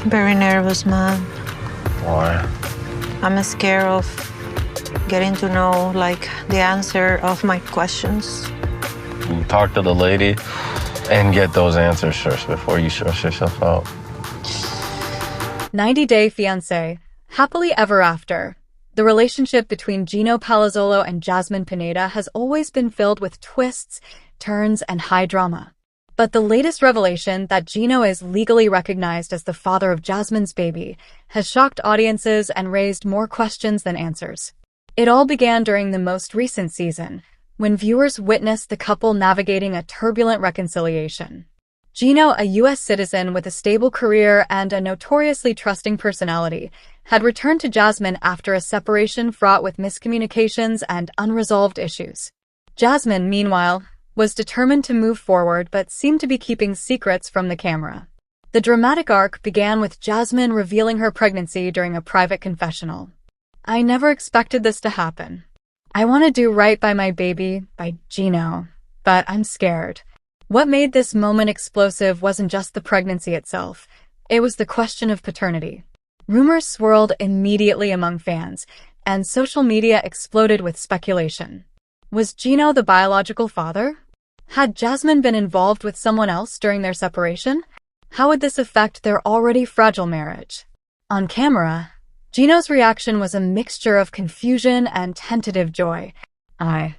Very nervous, man. Why? I'm scared of getting to know, like, the answer of my questions. Talk to the lady and get those answers first before you stress yourself out. 90 Day Fiance, Happily Ever After. The relationship between Gino Palazzolo and Jasmine Pineda has always been filled with twists, turns, and high drama. But the latest revelation that Gino is legally recognized as the father of Jasmine's baby has shocked audiences and raised more questions than answers. It all began during the most recent season, when viewers witnessed the couple navigating a turbulent reconciliation. Gino, a U.S. citizen with a stable career and a notoriously trusting personality, had returned to Jasmine after a separation fraught with miscommunications and unresolved issues. Jasmine, meanwhile, was determined to move forward but seemed to be keeping secrets from the camera. The dramatic arc began with Jasmine revealing her pregnancy during a private confessional. "I never expected this to happen. I want to do right by my baby, by Gino, but I'm scared." What made this moment explosive wasn't just the pregnancy itself, it was the question of paternity. Rumors swirled immediately among fans, and social media exploded with speculation. Was Gino the biological father? Had Jasmine been involved with someone else during their separation? How would this affect their already fragile marriage? On camera, Gino's reaction was a mixture of confusion and tentative joy. I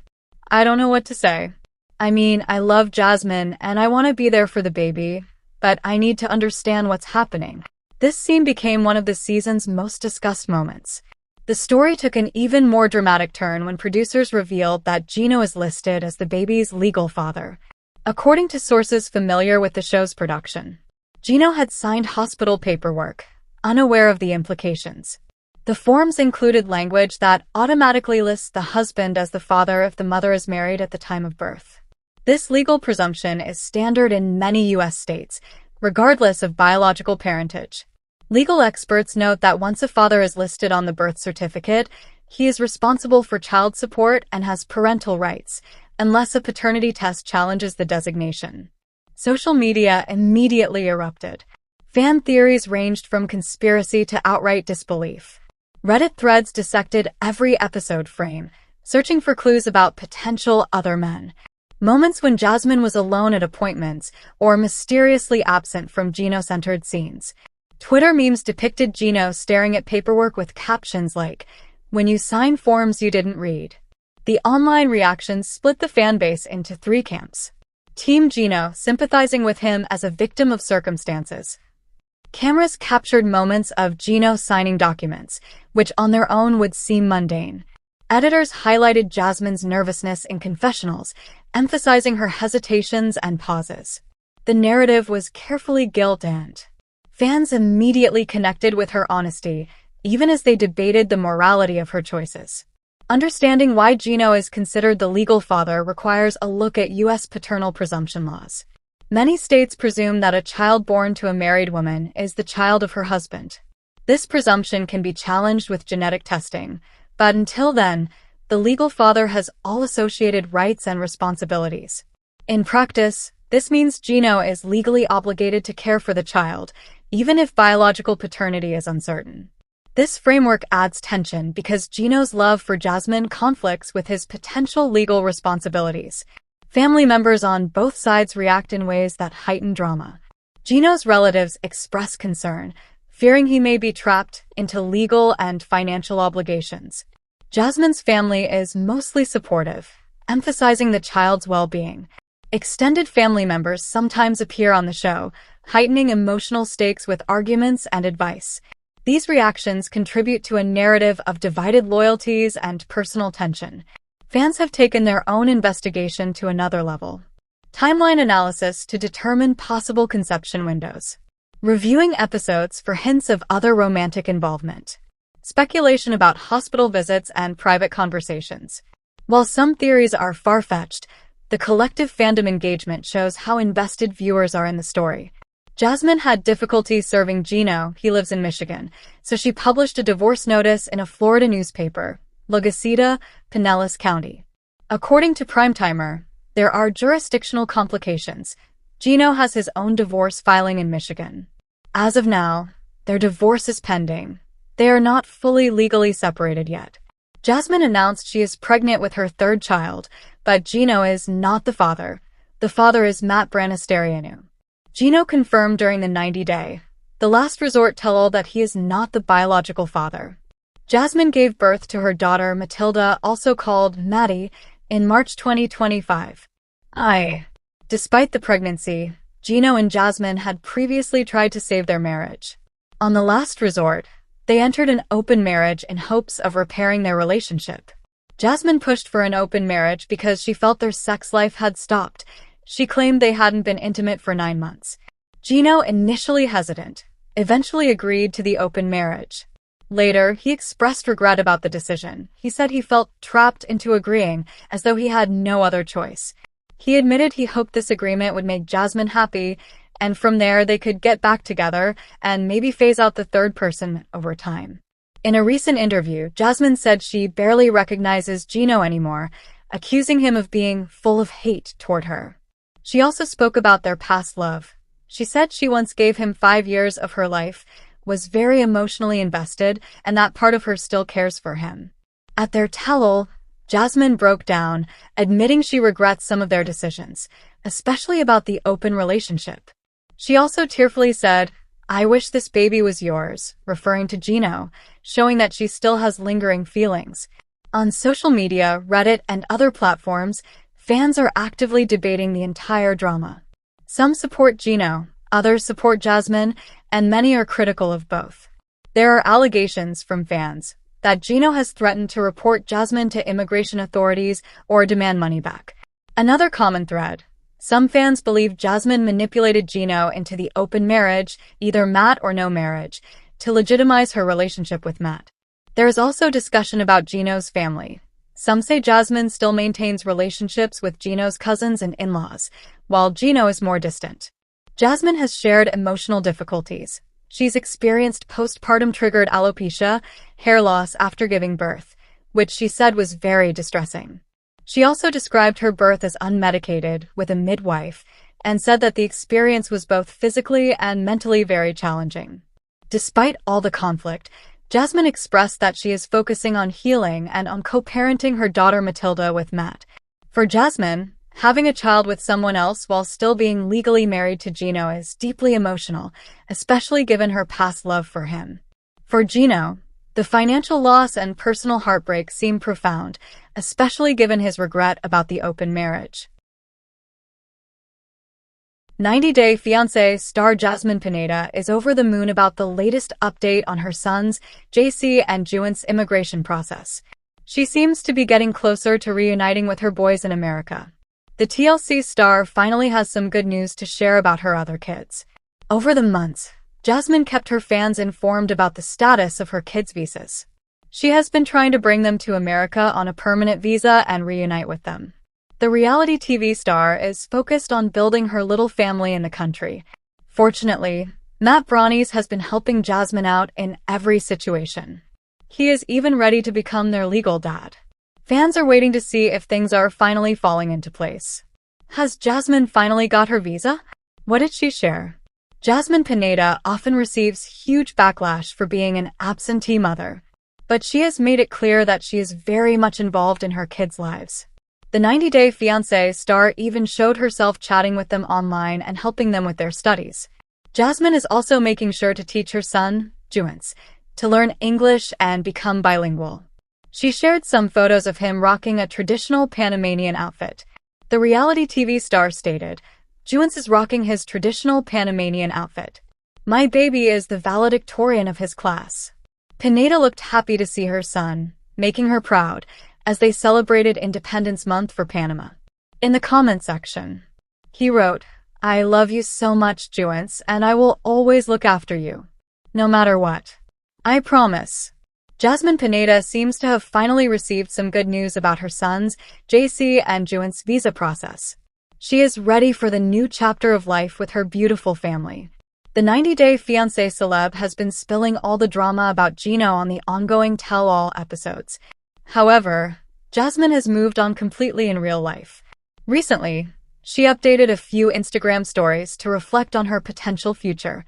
don't know what to say. I mean, I love Jasmine and I want to be there for the baby, but I need to understand what's happening. This scene became one of the season's most discussed moments. The story took an even more dramatic turn when producers revealed that Gino is listed as the baby's legal father. According to sources familiar with the show's production, Gino had signed hospital paperwork, unaware of the implications. The forms included language that automatically lists the husband as the father if the mother is married at the time of birth. This legal presumption is standard in many U.S. states, regardless of biological parentage. Legal experts note that once a father is listed on the birth certificate, he is responsible for child support and has parental rights, unless a paternity test challenges the designation. Social media immediately erupted. Fan theories ranged from conspiracy to outright disbelief. Reddit threads dissected every episode frame, searching for clues about potential other men. Moments when Jasmine was alone at appointments or mysteriously absent from Gino-centered scenes. Twitter memes depicted Gino staring at paperwork with captions like, "When you sign forms you didn't read." The online reactions split the fanbase into three camps. Team Gino, sympathizing with him as a victim of circumstances. Cameras captured moments of Gino signing documents, which on their own would seem mundane. Editors highlighted Jasmine's nervousness in confessionals, emphasizing her hesitations and pauses. The narrative was carefully guilt and fans immediately connected with her honesty, even as they debated the morality of her choices. Understanding why Gino is considered the legal father requires a look at U.S. paternal presumption laws. Many states presume that a child born to a married woman is the child of her husband. This presumption can be challenged with genetic testing, but until then, the legal father has all associated rights and responsibilities. In practice, this means Gino is legally obligated to care for the child, even if biological paternity is uncertain. This framework adds tension because Gino's love for Jasmine conflicts with his potential legal responsibilities. Family members on both sides react in ways that heighten drama. Gino's relatives express concern, fearing he may be trapped into legal and financial obligations. Jasmine's family is mostly supportive, emphasizing the child's well-being. Extended family members sometimes appear on the show, heightening emotional stakes with arguments and advice. These reactions contribute to a narrative of divided loyalties and personal tension. Fans have taken their own investigation to another level. Timeline analysis to determine possible conception windows. Reviewing episodes for hints of other romantic involvement. Speculation about hospital visits and private conversations. While some theories are far-fetched, the collective fandom engagement shows how invested viewers are in the story. Jasmine had difficulty serving Gino, he lives in Michigan, so she published a divorce notice in a Florida newspaper, La Gaceta, Pinellas County. According to Primetimer, there are jurisdictional complications. Gino has his own divorce filing in Michigan. As of now, Their divorce is pending. They are not fully legally separated yet. Jasmine announced she is pregnant with her third child, but Gino is not the father. The father is Matt Branisterianu. Gino confirmed during the 90-day, the last resort tell-all that he is not the biological father. Jasmine gave birth to her daughter Matilda, also called Maddie, in March 2025. Despite the pregnancy, Gino and Jasmine had previously tried to save their marriage. On the last resort, they entered an open marriage in hopes of repairing their relationship. Jasmine pushed for an open marriage because she felt their sex life had stopped. She claimed they hadn't been intimate for 9 months. Gino, initially hesitant, eventually agreed to the open marriage. Later, he expressed regret about the decision. He said he felt trapped into agreeing, as though he had no other choice. He admitted he hoped this agreement would make Jasmine happy, and from there they could get back together and maybe phase out the third person over time. In a recent interview, Jasmine said she barely recognizes Gino anymore, accusing him of being full of hate toward her. She also spoke about their past love. She said she once gave him 5 years of her life, was very emotionally invested, and that part of her still cares for him. At their tell-all, Jasmine broke down, admitting she regrets some of their decisions, especially about the open relationship. She also tearfully said, "I wish this baby was yours," referring to Gino, showing that she still has lingering feelings. On social media, Reddit, and other platforms, fans are actively debating the entire drama. Some support Gino, others support Jasmine, and many are critical of both. There are allegations from fans that Gino has threatened to report Jasmine to immigration authorities or demand money back. Another common thread: some fans believe Jasmine manipulated Gino into the open marriage, either Matt or no marriage, to legitimize her relationship with Matt. There is also discussion about Gino's family. Some say Jasmine still maintains relationships with Gino's cousins and in-laws, while Gino is more distant. Jasmine has shared emotional difficulties. She's experienced postpartum triggered alopecia, hair loss after giving birth, which she said was very distressing. She also described her birth as unmedicated with a midwife and said that the experience was both physically and mentally very challenging. Despite all the conflict, Jasmine expressed that she is focusing on healing and on co-parenting her daughter Matilda with Matt. For Jasmine, having a child with someone else while still being legally married to Gino is deeply emotional, especially given her past love for him. For Gino, the financial loss and personal heartbreak seem profound, especially given his regret about the open marriage. 90-Day Fiance star Jasmine Pineda is over the moon about the latest update on her sons, JC and Juan's immigration process. She seems to be getting closer to reuniting with her boys in America. The TLC star finally has some good news to share about her other kids. Over the months, Jasmine kept her fans informed about the status of her kids' visas. She has been trying to bring them to America on a permanent visa and reunite with them. The reality TV star is focused on building her little family in the country. Fortunately, Matt Branis has been helping Jasmine out in every situation. He is even ready to become their legal dad. Fans are waiting to see if things are finally falling into place. Has Jasmine finally got her visa? What did she share? Jasmine Pineda often receives huge backlash for being an absentee mother, but she has made it clear that she is very much involved in her kids' lives. The 90-Day Fiance star even showed herself chatting with them online and helping them with their studies. Jasmine is also making sure to teach her son, Juance, to learn English and become bilingual. She shared some photos of him rocking a traditional Panamanian outfit. The reality TV star stated, "Juance is rocking his traditional Panamanian outfit. My baby is the valedictorian of his class." Pineda looked happy to see her son, making her proud, as they celebrated Independence Month for Panama. In the comment section, he wrote, "I love you so much, Juance, and I will always look after you. No matter what. I promise." Jasmine Pineda seems to have finally received some good news about her sons, JC and Juan's visa process. She is ready for the new chapter of life with her beautiful family. The 90-Day Fiance celeb has been spilling all the drama about Gino on the ongoing tell-all episodes. However, Jasmine has moved on completely in real life. Recently, she updated a few Instagram stories to reflect on her potential future.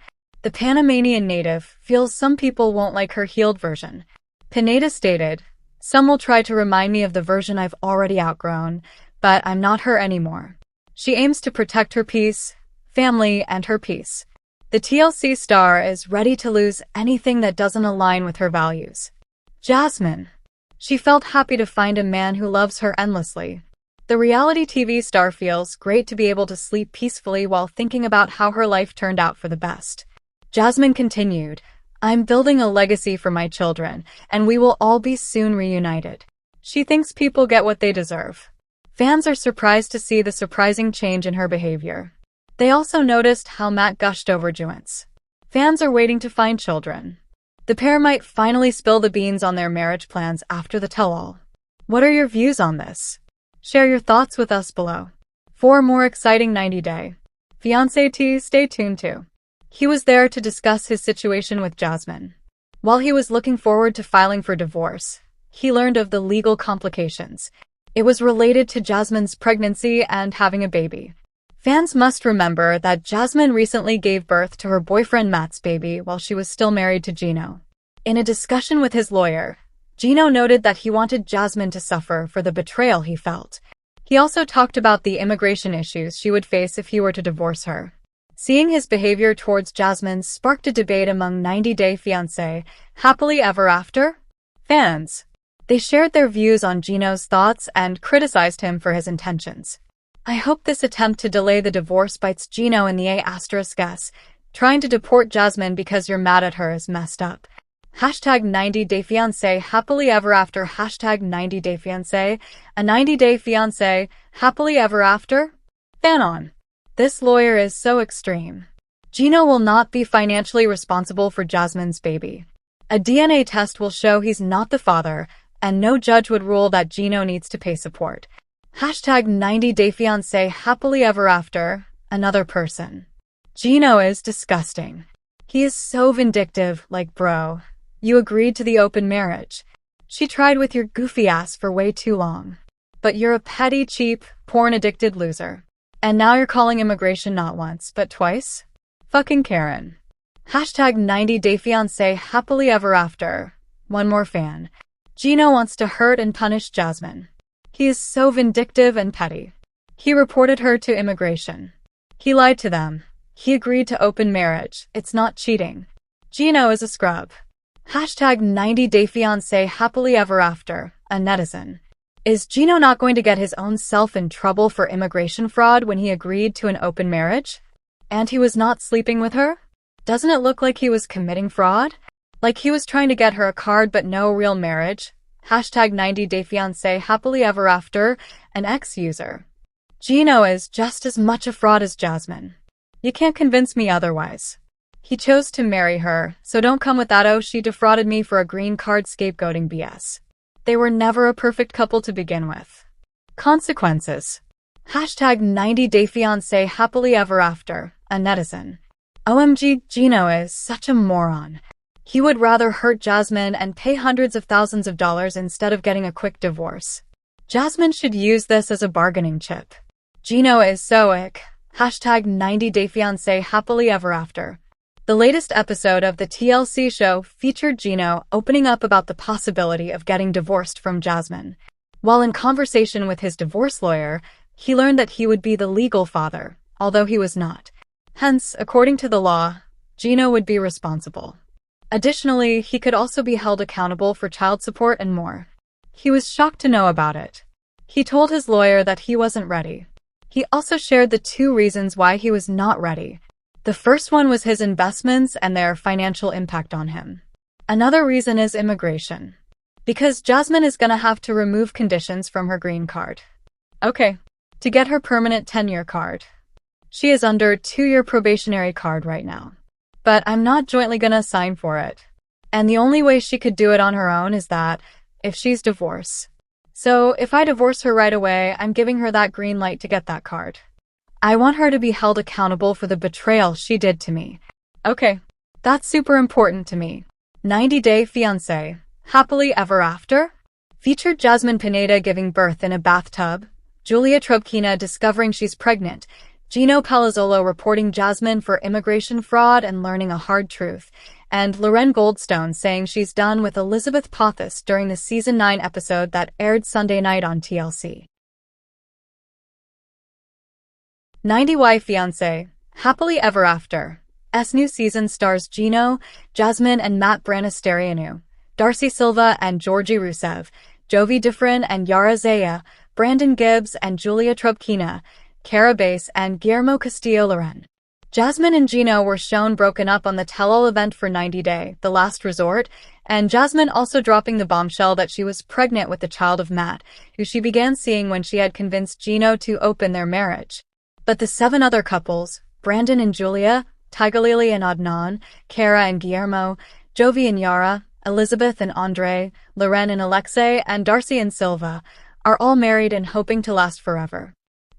The Panamanian native feels some people won't like her healed version. Pineda stated, "Some will try to remind me of the version I've already outgrown, but I'm not her anymore." She aims to protect her peace, family, and her peace. The TLC star is ready to lose anything that doesn't align with her values. Jasmine. She felt happy to find a man who loves her endlessly. The reality TV star feels great to be able to sleep peacefully while thinking about how her life turned out for the best. Jasmine continued, "I'm building a legacy for my children, and we will all be soon reunited." She thinks people get what they deserve. Fans are surprised to see the surprising change in her behavior. They also noticed how Matt gushed over Juance. Fans are waiting to find children. The pair might finally spill the beans on their marriage plans after the tell-all. What are your views on this? Share your thoughts with us below. For more exciting 90-day Fiance tea, stay tuned too. He was there to discuss his situation with Jasmine. While he was looking forward to filing for divorce, he learned of the legal complications. It was related to Jasmine's pregnancy and having a baby. Fans must remember that Jasmine recently gave birth to her boyfriend Matt's baby while she was still married to Gino. In a discussion with his lawyer, Gino noted that he wanted Jasmine to suffer for the betrayal he felt. He also talked about the immigration issues she would face if he were to divorce her. Seeing his behavior towards Jasmine sparked a debate among 90-day Fiance, happily ever after fans. They shared their views on Gino's thoughts and criticized him for his intentions. "I hope this attempt to delay the divorce bites Gino in the A**s. Trying to deport Jasmine because you're mad at her is messed up. Hashtag 90-day fiancé happily ever after. Hashtag 90-day fiancé. A 90-day fiancé happily ever after? Fan on. This lawyer is so extreme. Gino will not be financially responsible for Jasmine's baby. A DNA test will show he's not the father, and no judge would rule that Gino needs to pay support. Hashtag 90-day fiancé happily ever after. Another person. Gino is disgusting. He is so vindictive, like bro. You agreed to the open marriage. She tried with your goofy ass for way too long. But you're a petty, cheap, porn-addicted loser. And now you're calling immigration not once, but twice? Fucking Karen. Hashtag 90-day fiancé happily ever after. One more fan. Gino wants to hurt and punish Jasmine. He is so vindictive and petty. He reported her to immigration. He lied to them. He agreed to open marriage. It's not cheating. Gino is a scrub. Hashtag 90-day fiancé happily ever after. A netizen. Is Gino not going to get his own self in trouble for immigration fraud when he agreed to an open marriage? And he was not sleeping with her? Doesn't it look like he was committing fraud? Like he was trying to get her a card but no real marriage? Hashtag 90-day fiancé happily ever after. An ex-user. Gino is just as much a fraud as Jasmine. You can't convince me otherwise. He chose to marry her, so don't come with that "oh she defrauded me for a green card" scapegoating BS. They were never a perfect couple to begin with. Consequences. Hashtag 90-day fiancé happily ever after. A netizen. OMG, Gino is such a moron. He would rather hurt Jasmine and pay hundreds of thousands of dollars instead of getting a quick divorce. Jasmine should use this as a bargaining chip. Gino is so ick. Hashtag 90-day fiancé happily ever after. The latest episode of the TLC show featured Gino opening up about the possibility of getting divorced from Jasmine. While in conversation with his divorce lawyer, he learned that he would be the legal father, although he was not. Hence, according to the law, Gino would be responsible. Additionally, he could also be held accountable for child support and more. He was shocked to know about it. He told his lawyer that he wasn't ready. He also shared the 2 reasons why he was not ready. The first one was his investments and their financial impact on him. Another reason is immigration. Because Jasmine is gonna have to remove conditions from her green card. Okay, to get her permanent 10-year card. She is under 2-year probationary card right now. But I'm not jointly gonna sign for it. And the only way she could do it on her own is that if she's divorced. So if I divorce her right away, I'm giving her that green light to get that card. I want her to be held accountable for the betrayal she did to me. Okay, that's super important to me. 90-day fiancé. Happily ever after? Featured Jasmine Pineda giving birth in a bathtub, Julia Trubkina discovering she's pregnant, Gino Palazzolo reporting Jasmine for immigration fraud and learning a hard truth, and Loren Goldstone saying she's done with Elizabeth Pothas during the Season 9 episode that aired Sunday night on TLC. 90Y Fiance, Happily Ever After. New season stars Gino, Jasmine and Matt Branisterianu, Darcy Silva and Georgie Rusev, Jovi Diffrin and Yara Zaya, Brandon Gibbs and Julia Trubkina, Cara Bass and Guillermo Castillo-Loren. Jasmine and Gino were shown broken up on the tell-all event for 90 Day, The Last Resort, and Jasmine also dropping the bombshell that she was pregnant with the child of Matt, who she began seeing when she had convinced Gino to open their marriage. But the 7 other couples, Brandon and Julia, Tigalili and Adnan, Cara and Guillermo, Jovi and Yara, Elizabeth and Andre, Loren and Alexei, and Darcy and Silva, are all married and hoping to last forever.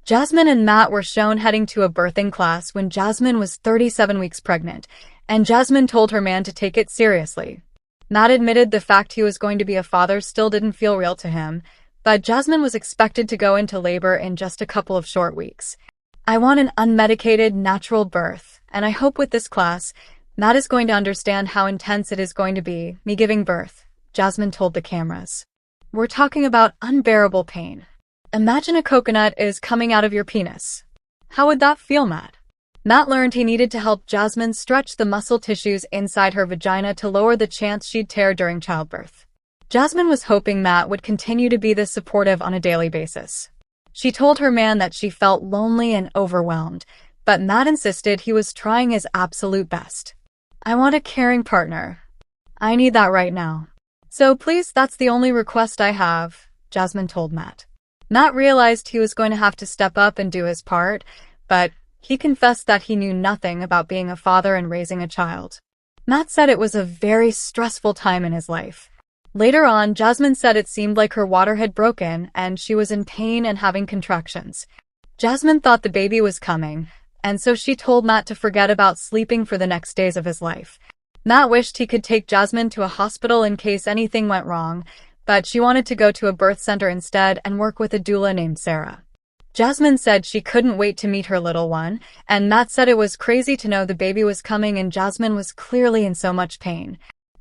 Jasmine and Matt were shown heading to a birthing class when Jasmine was 37 weeks pregnant, and Jasmine told her man to take it seriously. Matt admitted the fact he was going to be a father still didn't feel real to him, but Jasmine was expected to go into labor in just a couple of short weeks. I want an unmedicated, natural birth, and I hope with this class, Matt is going to understand how intense it is going to be, me giving birth, Jasmine told the cameras. We're talking about unbearable pain. Imagine a coconut is coming out of your penis. How would that feel, Matt? Matt learned he needed to help Jasmine stretch the muscle tissues inside her vagina to lower the chance she'd tear during childbirth. Jasmine was hoping Matt would continue to be this supportive on a daily basis. She told her man that she felt lonely and overwhelmed, but Matt insisted he was trying his absolute best. I want a caring partner. I need that right now. So please, that's the only request I have, Jasmine told Matt. Matt realized he was going to have to step up and do his part, but he confessed that he knew nothing about being a father and raising a child. Matt said it was a very stressful time in his life. Later on, Jasmine said it seemed like her water had broken and she was in pain and having contractions. Jasmine thought the baby was coming, and so she told Matt to forget about sleeping for the next days of his life. Matt wished he could take Jasmine to a hospital in case anything went wrong, but she wanted to go to a birth center instead and work with a doula named Sarah. Jasmine said she couldn't wait to meet her little one, and Matt said it was crazy to know the baby was coming and Jasmine was clearly in so much pain.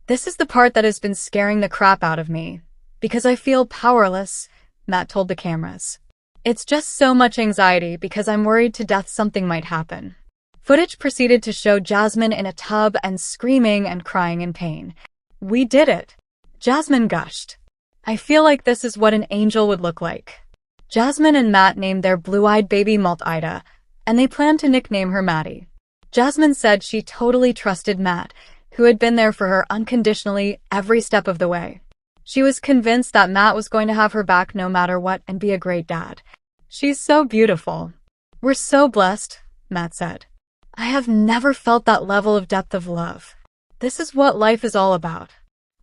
This is the part that has been scaring the crap out of me, because I feel powerless, Matt told the cameras. It's just so much anxiety because I'm worried to death something might happen. Footage proceeded to show Jasmine in a tub and screaming and crying in pain. We did it. Jasmine gushed. I feel like this is what an angel would look like. Jasmine and Matt named their blue-eyed baby Ida, and they planned to nickname her Maddie. Jasmine said she totally trusted Matt, who had been there for her unconditionally every step of the way. She was convinced that Matt was going to have her back no matter what and be a great dad. She's so beautiful. We're so blessed, Matt said. I have never felt that level of depth of love. This is what life is all about.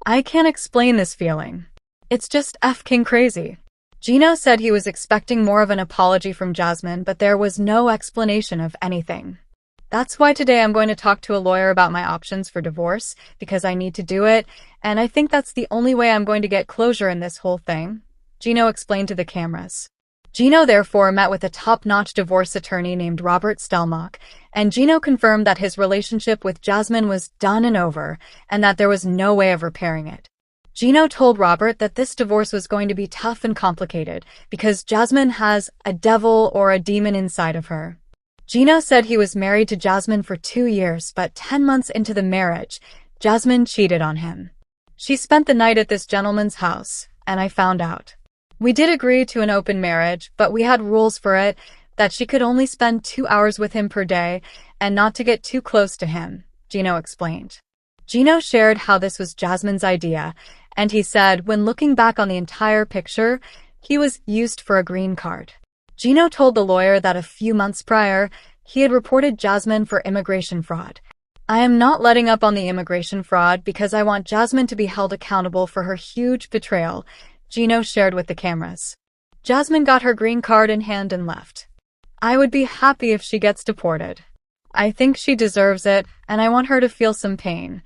I can't explain this feeling. It's just f***ing crazy. Gino said he was expecting more of an apology from Jasmine, but there was no explanation of anything. That's why today I'm going to talk to a lawyer about my options for divorce, because I need to do it, and I think that's the only way I'm going to get closure in this whole thing, Gino explained to the cameras. Gino therefore met with a top-notch divorce attorney named Robert Stelmach, and Gino confirmed that his relationship with Jasmine was done and over, and that there was no way of repairing it. Gino told Robert that this divorce was going to be tough and complicated, because Jasmine has a devil or a demon inside of her. Gino said he was married to Jasmine for 2 years, but 10 months into the marriage, Jasmine cheated on him. She spent the night at this gentleman's house, and I found out. We did agree to an open marriage, but we had rules for it, that she could only spend 2 hours with him per day, and not to get too close to him, Gino explained. Gino shared how this was Jasmine's idea, and he said when looking back on the entire picture, he was used for a green card. Gino told the lawyer that a few months prior, he had reported Jasmine for immigration fraud. I am not letting up on the immigration fraud because I want Jasmine to be held accountable for her huge betrayal, Gino shared with the cameras. Jasmine got her green card in hand and left. I would be happy if she gets deported. I think she deserves it, and I want her to feel some pain.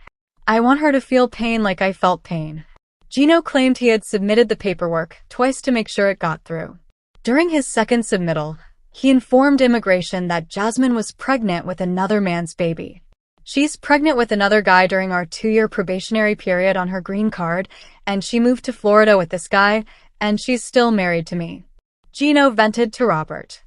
I want her to feel pain like I felt pain. Gino claimed he had submitted the paperwork twice to make sure it got through. During his second submittal, He informed immigration that Jasmine was pregnant with another man's baby. She's pregnant with another guy during our 2-year probationary period on her green card, and she moved to Florida with this guy, and she's still married to me. Gino vented to Robert.